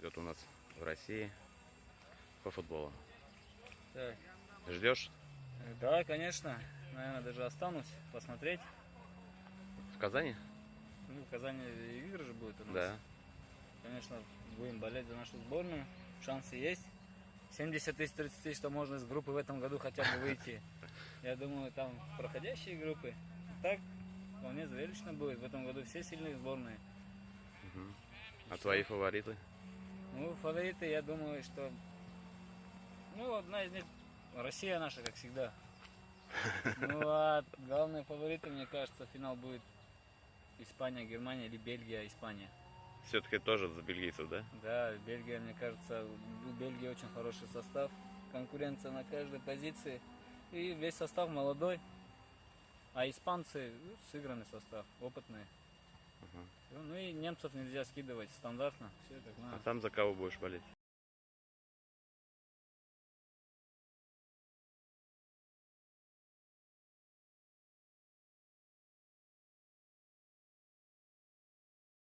идет у нас в России по футболу. Так. Ждешь? Да, конечно. Наверное, даже останусь посмотреть. В Казани? Ну, в Казани игры же будут у нас. Да. Конечно, будем болеть за нашу сборную. Шансы есть. 70 из 30, что можно из группы в этом году хотя бы выйти. Я думаю, там проходящие группы. Так, вполне зрелищно будет. В этом году все сильные сборные. А твои фавориты? Ну, фавориты, я думаю, что... Ну, одна из них Россия наша, как всегда. Ну, а главные фавориты, мне кажется, финал будет Испания, Германия или Бельгия, Испания. Все-таки тоже за бельгийцев, да? Да, Бельгия, мне кажется, у Бельгии очень хороший состав. Конкуренция на каждой позиции. И весь состав молодой. А испанцы, ну, сыгранный состав, опытные. Ну и немцев нельзя скидывать стандартно. Все как А надо. там за кого будешь болеть?